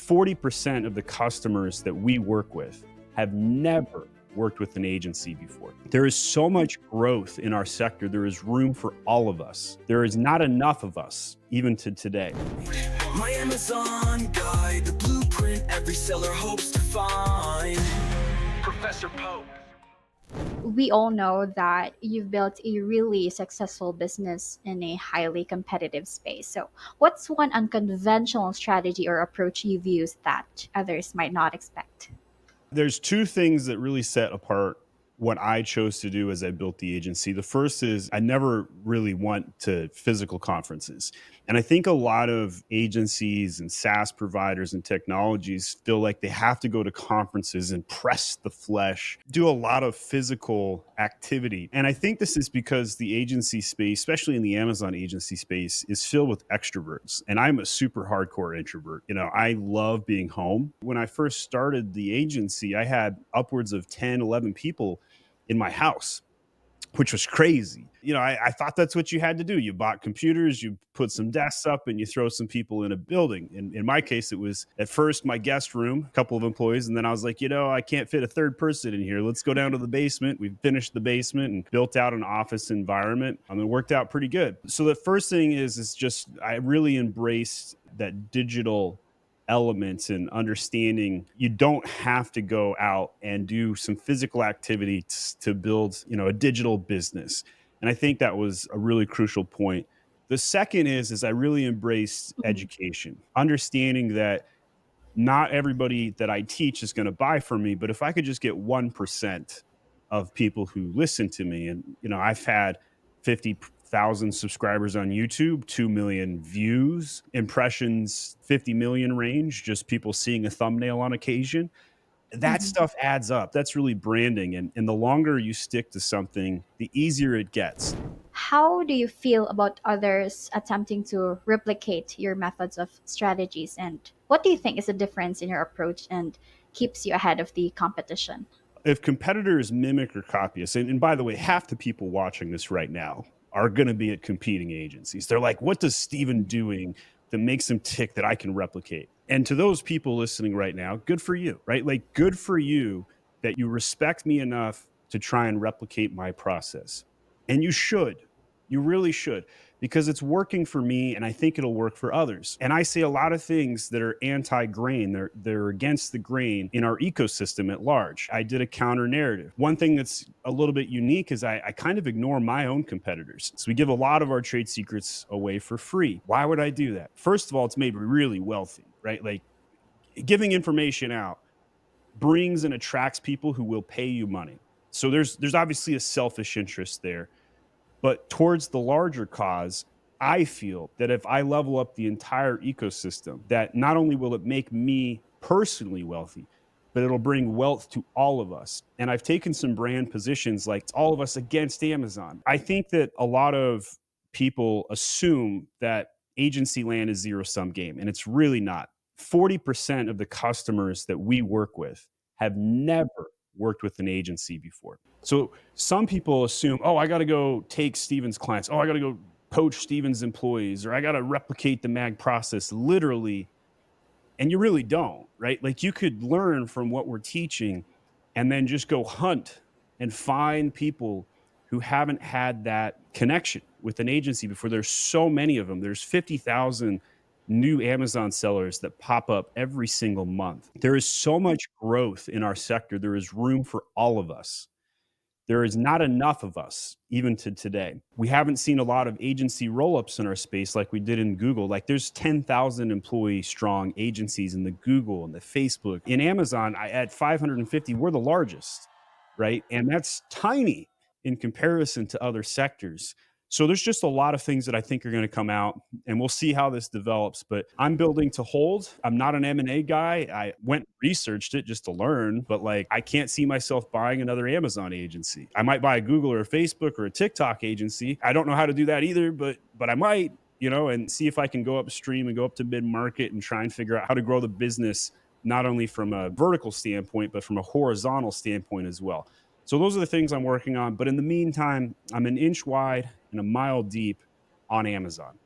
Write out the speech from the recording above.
40% of the customers that we work with have never worked with an agency before. There is so much growth in our sector. There is room for all of us. There is not enough of us, even to today. My Amazon guide, the blueprint every seller hopes to find. Professor Pope. We all know that you've built a really successful business in a highly competitive space. So, what's one unconventional strategy or approach you've used that others might not expect? There's two things that really set apart what I chose to do as I built the agency. The first is I never really went to physical conferences. And I think a lot of agencies and SaaS providers and technologies feel like they have to go to conferences and press the flesh, do a lot of physical activity. And I think this is because the agency space, especially in the Amazon agency space, is filled with extroverts. And I'm a super hardcore introvert. I love being home. When I first started the agency, I had upwards of 10, 11 people in my house, which was crazy. I thought that's what you had to do. You bought computers, you put some desks up, and you throw some people in a building. And in my case, it was at first my guest room, a couple of employees. And then I was like, I can't fit a third person in here. Let's go down to the basement. We finished the basement and built out an office environment. It worked out pretty good. So the first thing is just I really embraced that digital elements and understanding you don't have to go out and do some physical activity to build a digital business. And I think that was a really crucial point. The second is I really embraced Mhm. education, understanding that not everybody that I teach is going to buy from me, but if I could just get 1% of people who listen to me, and I've had 50,000 subscribers on YouTube, 2 million views, impressions, 50 million range, just people seeing a thumbnail on occasion. That Mhm. stuff adds up. That's really branding. And the longer you stick to something, the easier it gets. How do you feel about others attempting to replicate your methods of strategies? And what do you think is the difference in your approach and keeps you ahead of the competition? If competitors mimic or copy us, and by the way, half the people watching this right now are going to be at competing agencies. They're like, what does Steven doing that makes him tick that I can replicate? And to those people listening right now, good for you, right? Like, good for you that you respect me enough to try and replicate my process. And you should. You really should, because it's working for me and I think it'll work for others. And I say a lot of things that are anti-grain, they're against the grain in our ecosystem at large. I did a counter narrative. One thing that's a little bit unique is I kind of ignore my own competitors. So we give a lot of our trade secrets away for free. Why would I do that? First of all, it's made me really wealthy, right? Like, giving information out brings and attracts people who will pay you money. So there's obviously a selfish interest there. But towards the larger cause, I feel that if I level up the entire ecosystem, that not only will it make me personally wealthy, but it'll bring wealth to all of us. And I've taken some brand positions like it's all of us against Amazon. I think that a lot of people assume that agency land is zero sum game, and it's really not. 40% of the customers that we work with have never worked with an agency before. So some people assume, oh, I got to go take Steven's clients. Oh, I got to go poach Steven's employees, or I got to replicate the MAG process literally. And you really don't, right? Like, you could learn from what we're teaching and then just go hunt and find people who haven't had that connection with an agency before. There's so many of them. There's 50,000 new Amazon sellers that pop up every single month. There is so much growth in our sector. There is room for all of us. There is not enough of us, even to today. We haven't seen a lot of agency roll-ups in our space like we did in Google. Like, there's 10,000 employee strong agencies in the Google and the Facebook. In Amazon, at 550, we're the largest, right? And that's tiny in comparison to other sectors. So there's just a lot of things that I think are going to come out, and we'll see how this develops. But I'm building to hold. I'm not an M&A guy. I went researched it just to learn, but like, I can't see myself buying another Amazon agency. I might buy a Google or a Facebook or a TikTok agency. I don't know how to do that either, but I might, and see if I can go upstream and go up to mid market and try and figure out how to grow the business, not only from a vertical standpoint, but from a horizontal standpoint as well. So those are the things I'm working on. But in the meantime, I'm an inch wide and a mile deep on Amazon.